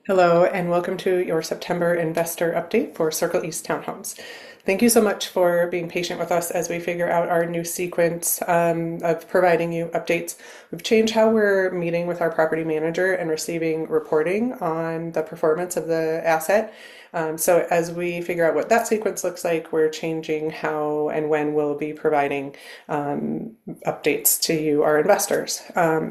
Hello, and welcome to your September investor update for Circle East Townhomes. Thank you so much for being patient with us as we figure out our new sequence of providing you updates. We've changed how we're meeting with our property manager and receiving reporting on the performance of the asset. So as we figure out what that sequence looks like, we're changing how and when we'll be providing updates to you, our investors.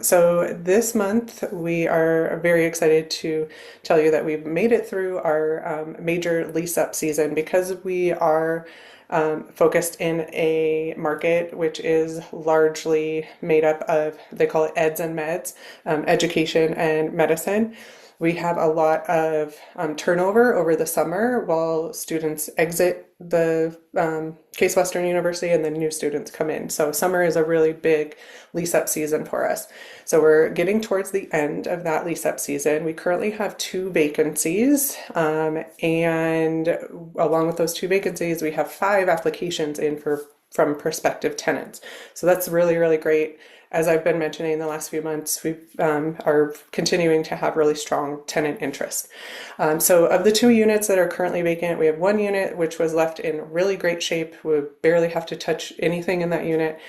So this month, we are very excited to tell you that we've made it through our major lease up season because we are focused in a market which is largely made up of, they call it Eds and Meds, education and medicine. We have a lot of turnover over the summer while students exit the Case Western University and then new students come in. So summer is a really big lease up season for us. So we're getting towards the end of that lease up season. We currently have two vacancies, and along with those two vacancies, we have 5 applications in from prospective tenants. So that's really, really great. As I've been mentioning the last few months, we are continuing to have really strong tenant interest. So of the 2 units that are currently vacant, we have 1 unit which was left in really great shape. We barely have to touch anything in that unit.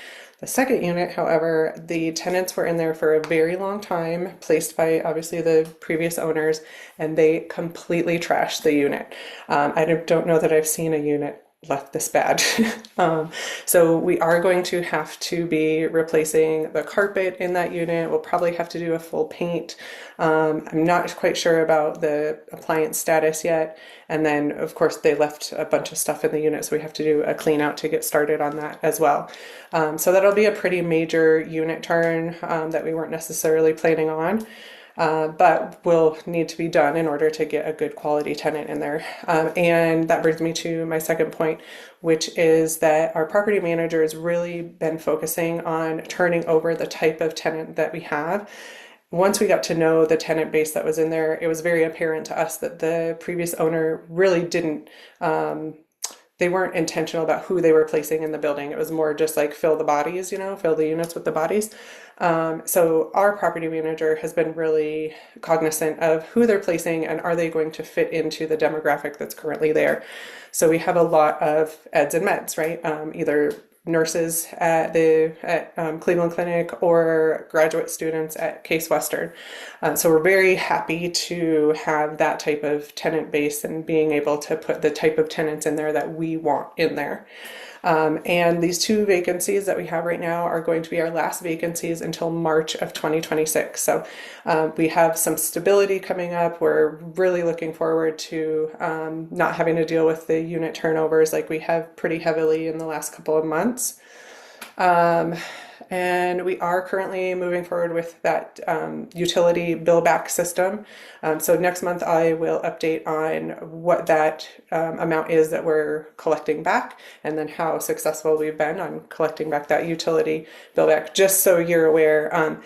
The second unit, however, the tenants were in there for a very long time, placed by obviously the previous owners, and they completely trashed the unit. I don't know that I've seen a unit left this bad. So we are going to have to be replacing the carpet in that unit. We'll probably have to do a full paint. I'm not quite sure about the appliance status yet. And then, of course, they left a bunch of stuff in the unit, so we have to do a clean out to get started on that as well. So that'll be a pretty major unit turn that we weren't necessarily planning on. But will need to be done in order to get a good quality tenant in there. And that brings me to my second point, which is that our property manager has really been focusing on turning over the type of tenant that we have. Once we got to know the tenant base that was in there, it was very apparent to us that the previous owner really didn't they weren't intentional about who they were placing in the building. It was more just like fill the bodies, fill the units with the bodies. So our property manager has been really cognizant of who they're placing and are they going to fit into the demographic that's currently there. So we have a lot of eds and meds, right? Either nurses at the Cleveland Clinic or graduate students at Case Western. So we're very happy to have that type of tenant base and being able to put the type of tenants in there that we want in there. And these 2 vacancies that we have right now are going to be our last vacancies until March of 2026. So we have some stability coming up. We're really looking forward to not having to deal with the unit turnovers like we have pretty heavily in the last couple of months. And we are currently moving forward with that utility bill back system. So next month I will update on what that amount is that we're collecting back and then how successful we've been on collecting back that utility bill back. Just so you're aware,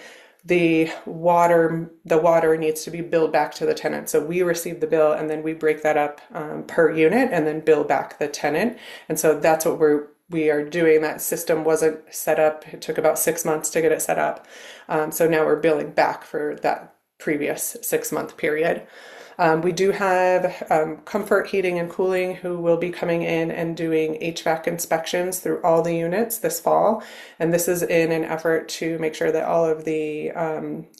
the water needs to be billed back to the tenant. So we receive the bill and then we break that up per unit and then bill back the tenant. And so that's what we are doing. That system wasn't set up. It took about 6 months to get it set up. So now we're billing back for that previous 6-month period. We do have Comfort Heating and Cooling who will be coming in and doing HVAC inspections through all the units this fall. And this is in an effort to make sure that all of the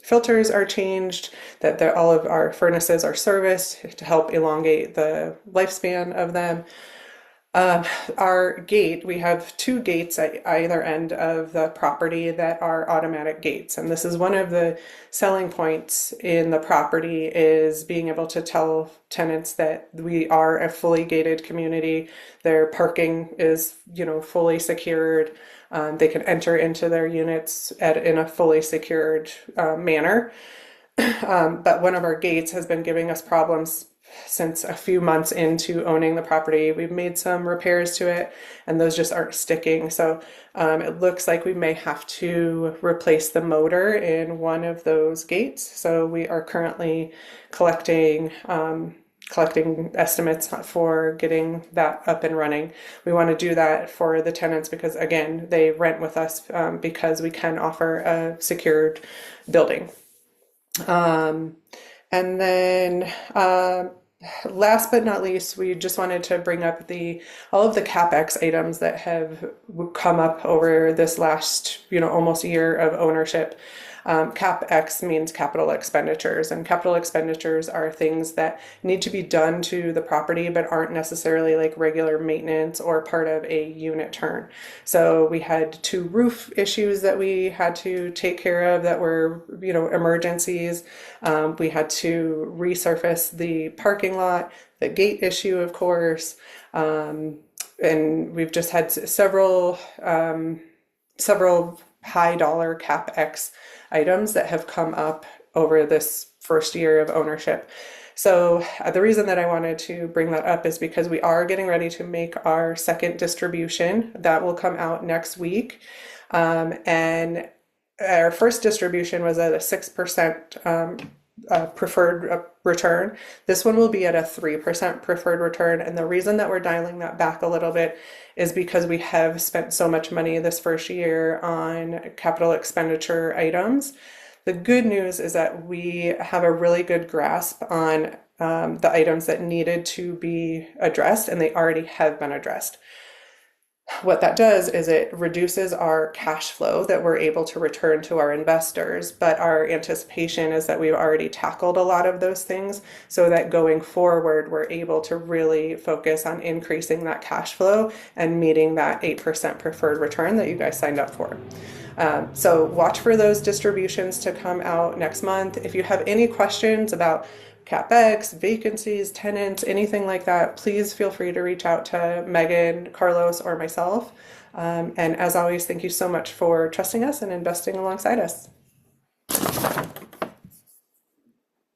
filters are changed, that all of our furnaces are serviced to help elongate the lifespan of them. Our gate, we have 2 gates at either end of the property that are automatic gates. And this is one of the selling points in the property is being able to tell tenants that we are a fully gated community. Their parking is, fully secured. They can enter into their units in a fully secured manner. But one of our gates has been giving us problems since a few months into owning the property. We've made some repairs to it and those just aren't sticking. So it looks like we may have to replace the motor in one of those gates. So we are currently collecting estimates for getting that up and running. We want to do that for the tenants because again, they rent with us because we can offer a secured building. And then last but not least, we just wanted to bring up the all of the CapEx items that have come up over this last, almost year of ownership. CapEx means capital expenditures, and capital expenditures are things that need to be done to the property but aren't necessarily like regular maintenance or part of a unit turn. So we had two roof issues that we had to take care of that were, emergencies. We had to resurface the parking lot, the gate issue, of course, and we've just had several high dollar CapEx items that have come up over this first year of ownership. So the reason that I wanted to bring that up is because we are getting ready to make our second distribution. That will come out next week. And our first distribution was at a 6% preferred return. This one will be at a 3% preferred return. And the reason that we're dialing that back a little bit is because we have spent so much money this first year on capital expenditure items. The good news is that we have a really good grasp on the items that needed to be addressed, and they already have been addressed. What that does is it reduces our cash flow that we're able to return to our investors, but our anticipation is that we've already tackled a lot of those things so that going forward, we're able to really focus on increasing that cash flow and meeting that 8% preferred return that you guys signed up for. So watch for those distributions to come out next month. If you have any questions about CapEx, vacancies, tenants, anything like that, please feel free to reach out to Megan, Carlos, or myself. And as always, thank you so much for trusting us and investing alongside us.